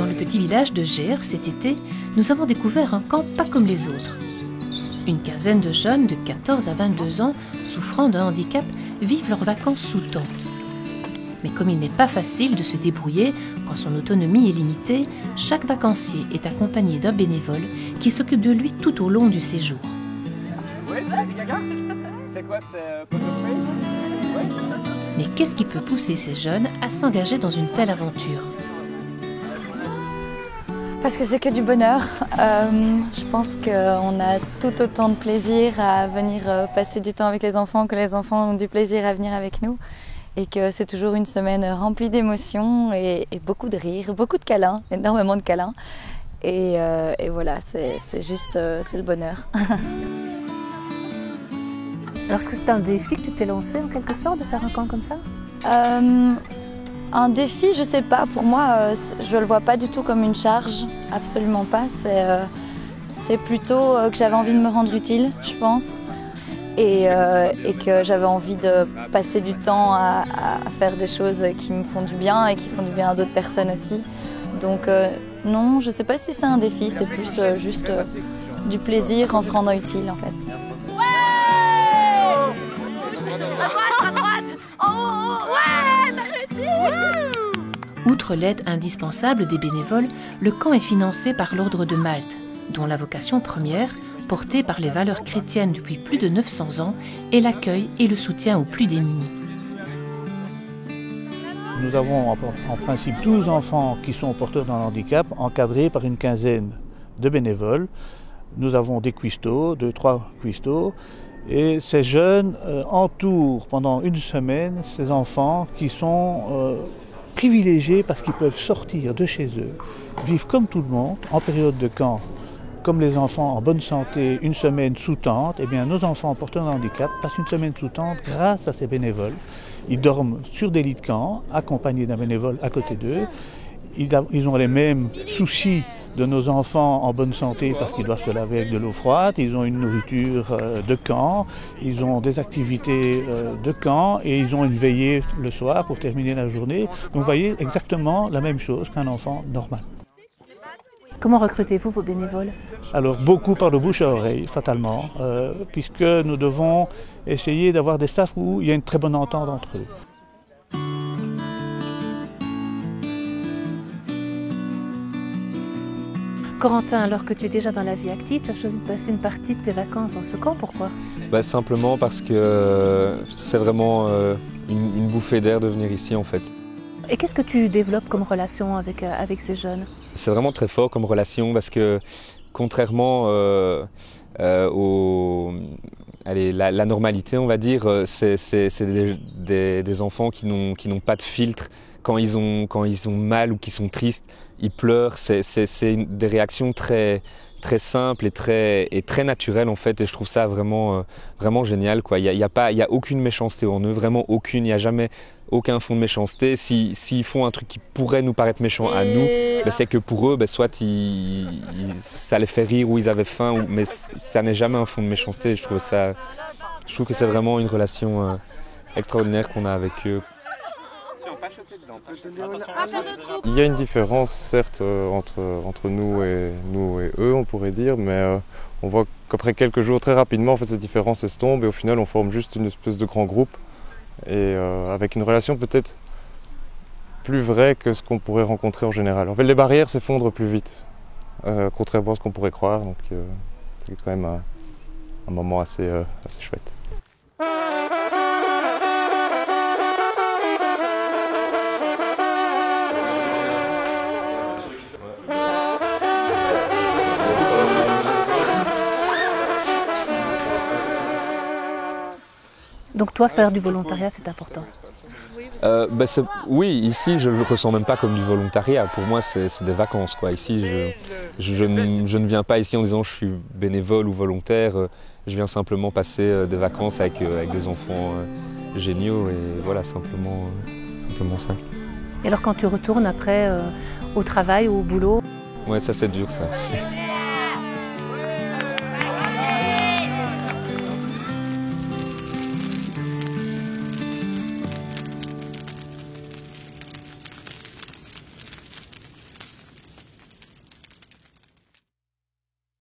Dans le petit village de Gers, cet été, nous avons découvert un camp pas comme les autres. Une quinzaine de jeunes de 14 à 22 ans, souffrant d'un handicap, vivent leurs vacances sous tente. Mais comme il n'est pas facile de se débrouiller quand son autonomie est limitée, chaque vacancier est accompagné d'un bénévole qui s'occupe de lui tout au long du séjour. Mais qu'est-ce qui peut pousser ces jeunes à s'engager dans une telle aventure ? Parce que c'est que du bonheur. Je pense qu'on a tout autant de plaisir à venir passer du temps avec les enfants que les enfants ont du plaisir à venir avec nous. Et que c'est toujours une semaine remplie d'émotions et beaucoup de rires, beaucoup de câlins, énormément de câlins. Et voilà, c'est juste c'est le bonheur. Alors est-ce que c'est un défi que tu t'es lancé en quelque sorte de faire un camp comme ça ? Un défi, je sais pas. Pour moi, je le vois pas du tout comme une charge, absolument pas. C'est plutôt que j'avais envie de me rendre utile, je pense. Et que j'avais envie de passer du temps à faire des choses qui me font du bien et qui font du bien à d'autres personnes aussi. Donc non, je ne sais pas si c'est un défi, c'est plus juste du plaisir en se rendant utile en fait. Ouais! À droite! Oh! Ouais! T'as réussi! Outre l'aide indispensable des bénévoles, le camp est financé par l'Ordre de Malte, dont la vocation première, portée par les valeurs chrétiennes depuis plus de 900 ans, est l'accueil et le soutien aux plus démunis. Nous avons en principe 12 enfants qui sont porteurs d'un handicap, encadrés par une quinzaine de bénévoles. Nous avons des cuistots, 2-3 cuistots, et ces jeunes entourent pendant une semaine ces enfants qui sont privilégiés parce qu'ils peuvent sortir de chez eux, vivre comme tout le monde en période de camp. Comme les enfants en bonne santé, une semaine sous tente, eh bien nos enfants porteurs d'un handicap passent une semaine sous tente grâce à ces bénévoles. Ils dorment sur des lits de camp, accompagnés d'un bénévole à côté d'eux. Ils ont les mêmes soucis de nos enfants en bonne santé parce qu'ils doivent se laver avec de l'eau froide. Ils ont une nourriture de camp, ils ont des activités de camp et ils ont une veillée le soir pour terminer la journée. Donc vous voyez exactement la même chose qu'un enfant normal. Comment recrutez-vous vos bénévoles ? Alors beaucoup par le bouche à oreille, fatalement, puisque nous devons essayer d'avoir des staffs où il y a une très bonne entente entre eux. Corentin, alors que tu es déjà dans la vie active, tu as choisi de passer une partie de tes vacances dans ce camp, pourquoi ? Simplement parce que c'est vraiment une bouffée d'air de venir ici en fait. Et qu'est-ce que tu développes comme relation avec ces jeunes ? C'est vraiment très fort comme relation parce que contrairement la normalité, on va dire, c'est des enfants qui n'ont pas de filtre. Quand ils ont mal ou qu'ils sont tristes, ils pleurent. C'est des réactions très simples et très naturelles en fait. Et je trouve ça vraiment génial, quoi. Il y a aucune méchanceté en eux, vraiment aucune. Il n'y a jamais aucun fond de méchanceté. S'ils font un truc qui pourrait nous paraître méchant à nous, c'est que pour eux, soit ça les fait rire ou ils avaient faim, mais ça n'est jamais un fond de méchanceté. Je trouve que c'est vraiment une relation extraordinaire qu'on a avec eux. Il y a une différence certes entre nous et eux, on pourrait dire, mais on voit qu'après quelques jours, très rapidement, en fait, cette différence s'estompe et au final on forme juste une espèce de grand groupe et avec une relation peut-être plus vraie que ce qu'on pourrait rencontrer en général. En fait, les barrières s'effondrent plus vite, contrairement à ce qu'on pourrait croire, donc c'est quand même un moment assez chouette. Donc toi, faire du volontariat, c'est important ? Oui, ici, je ne le ressens même pas comme du volontariat. Pour moi, c'est des vacances, quoi. Ici, je ne viens pas ici en disant je suis bénévole ou volontaire. Je viens simplement passer des vacances avec des enfants géniaux et voilà, simplement ça. Et alors quand tu retournes après au travail ou au boulot ? Ouais, ça c'est dur, ça.